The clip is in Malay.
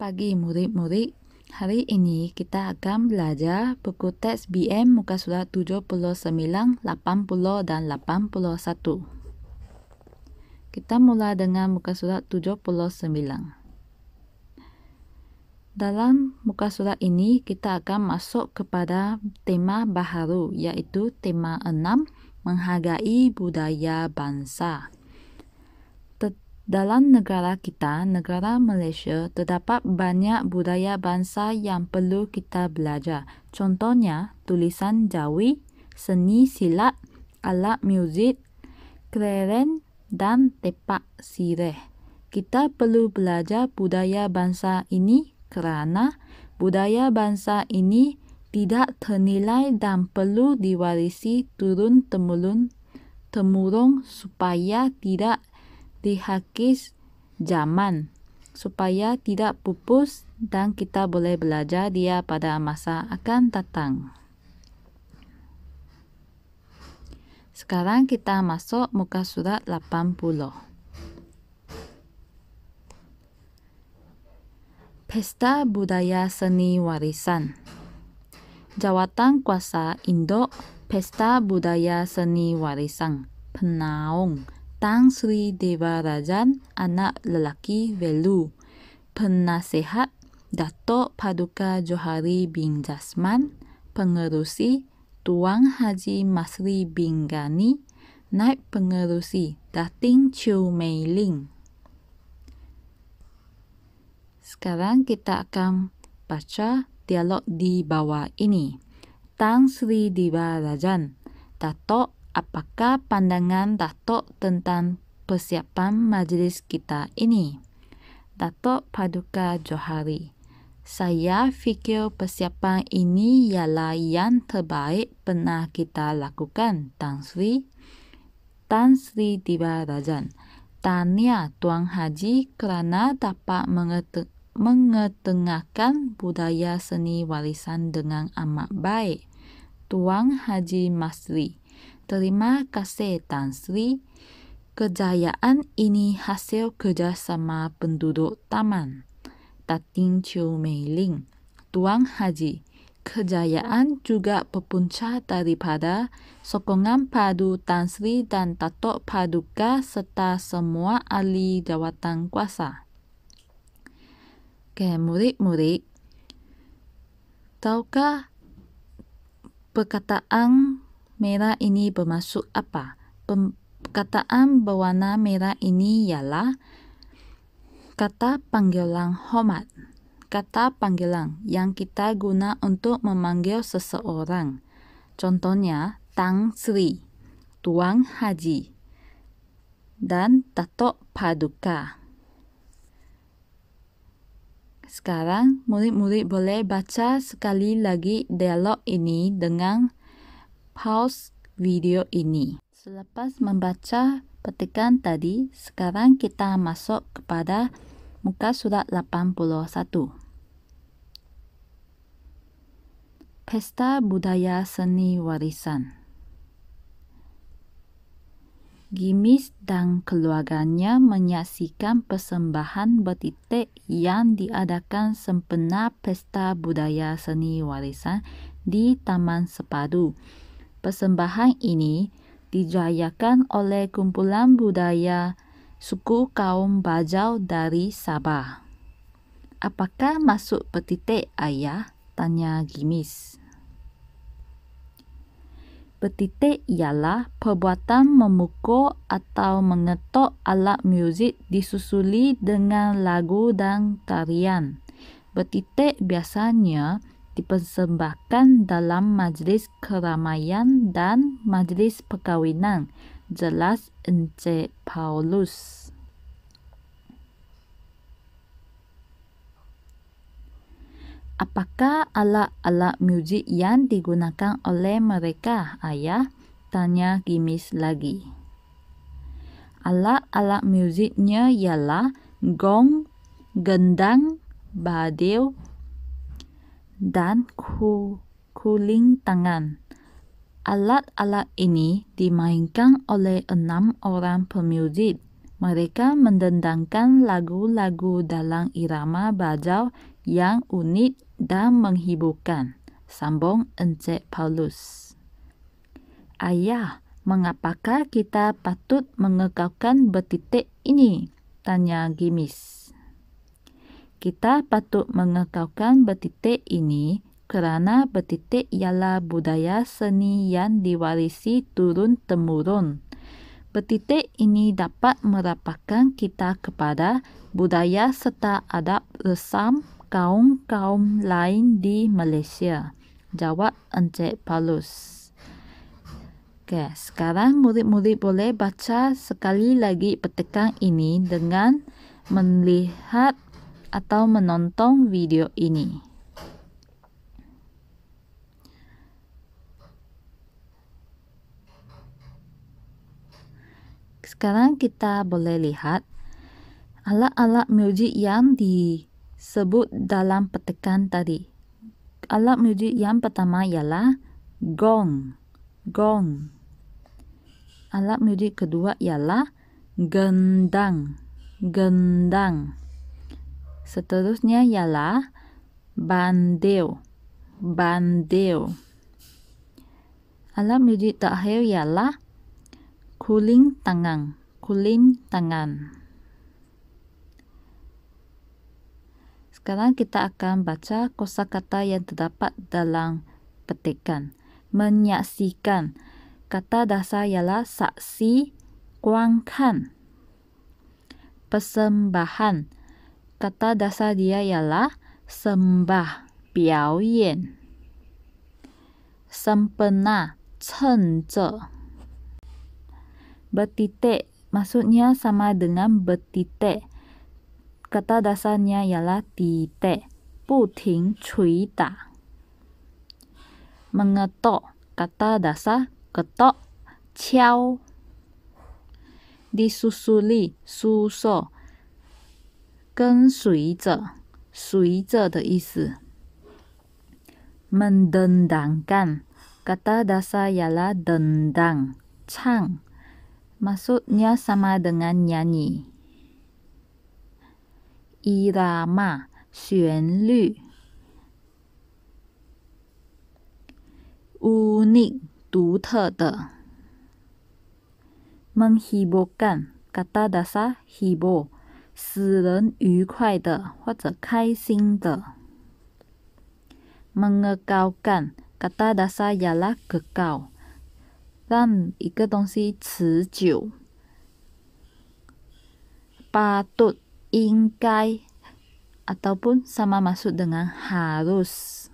pagi murid-murid. Hari ini kita akan belajar buku teks BM muka surat 79, 80 dan 81. Kita mula dengan muka surat 79. Dalam muka surat ini kita akan masuk kepada tema baharu, yaitu tema 6, menghargai budaya bangsa. Dalam negara kita, negara Malaysia, terdapat banyak budaya bangsa yang perlu kita belajar. Contohnya, tulisan Jawi, seni silat, alat muzik, keleren, dan tepak sireh. Kita perlu belajar budaya bangsa ini kerana budaya bangsa ini tidak ternilai dan perlu diwarisi turun-temurun supaya tidak dihakis zaman, supaya tidak pupus dan kita boleh belajar dia pada masa akan datang. Sekarang kita masuk muka surat 80. Pesta Budaya Seni Warisan. Jawatankuasa Induk Pesta Budaya Seni Warisan Penaung Tan Sri Devarajan anak lelaki Velu. Penasihat Datuk Paduka Johari bin Jasman. Pengerusi Tuan Haji Masri bin Gani. Naib Pengerusi Datin Chiu Mei Ling. Sekarang kita akan baca dialog di bawah ini. Tan Sri Devarajan, Datuk, apakah pandangan Datuk tentang persiapan majlis kita ini? Datuk Paduka Johari, saya fikir persiapan ini ialah yang terbaik pernah kita lakukan, Tan Sri. Tan Sri Devarajan, tahniah Tuan Haji kerana dapat mengetengahkan budaya seni warisan dengan amat baik. Tuan Haji Masri, terima kasih Tan Sri. Kejayaan ini hasil kerjasama penduduk taman. Datin Chiu Mei Ling, Tuan Haji, kejayaan juga berpunca daripada sokongan padu Tan Sri dan Datuk Paduka serta semua ahli jawatan kuasa. Okay, murid-murid, tahukah perkataan merah ini bermaksud apa? Perkataan berwarna merah ini ialah kata panggilan hormat. Kata panggilan yang kita guna untuk memanggil seseorang. Contohnya, Tan Sri, Tuan Haji, dan Datuk Paduka. Sekarang, murid-murid boleh baca sekali lagi dialog ini dengan pause video ini. Selepas membaca petikan tadi, sekarang kita masuk kepada muka surat 81. Pesta Budaya Seni Warisan. Gimis dan keluarganya menyaksikan persembahan bertitik yang diadakan sempena Pesta Budaya Seni Warisan di Taman Sepadu. Persembahan ini dijayakan oleh kumpulan budaya suku kaum Bajau dari Sabah. Apakah maksud bertitik, ayah? Tanya Gimis. Bertitik ialah perbuatan memukul atau mengetuk alat muzik disusuli dengan lagu dan tarian. Bertitik biasanya dipersembahkan dalam majlis keramaian dan majlis perkahwinan. Jelas Encik Paulus. Apakah alat-alat muzik yang digunakan oleh mereka, ayah? Tanya Gimis lagi. Alat-alat muziknya ialah gong, gendang, badil, dan kuling tangan. Alat-alat ini dimainkan oleh 6 orang pemuzik. Mereka mendendangkan lagu-lagu dalam irama bajau yang unik dan menghiburkan, sambung Encik Paulus. Ayah, mengapakah kita patut mengekalkan bertitik ini? Tanya Gimis. Kita patut mengekalkan bertitik ini kerana bertitik ialah budaya seni yang diwarisi turun-temurun. Bertitik ini dapat merapatkan kita kepada budaya serta adab resam kaum-kaum lain di Malaysia, jawab Encik Paulus. Okay, sekarang murid-murid boleh baca sekali lagi petikan ini dengan melihat atau menonton video ini. Sekarang kita boleh lihat alat-alat muzik yang disebut dalam petikan tadi. Alat muzik yang pertama ialah gong. Gong. Alat muzik kedua ialah gendang. Gendang. Seterusnya ialah bandil. Bandil. Alat muzik terakhir ialah kuling tangan. Kuling tangan. Sekarang kita akan baca kosakata yang terdapat dalam petikan. Menyaksikan. Kata dasar ialah saksi, kuangkan. Persembahan. Kata dasar dia ialah sembah, biaoyan. Sempena, cengce. Bertitik, maksudnya sama dengan bertitik. Kata dasarnya ialah titik, puting cui da. Mengetok, kata dasar ketok, ciao. Disusuli, suso, 跟随着，随着的意思。Mendendangkan, kata dasar ialah dendang, chang. Maksudnya sama dengan nyanyi. Irama, 旋律。unik, 独特的。Menghiburkan, kata dasar hibur, 使人愉快的或者开心的。Mengekalkan, kata dasar ialah kekal, 让一个东西持久。patut, 应该 ataupun sama maksud dengan harus.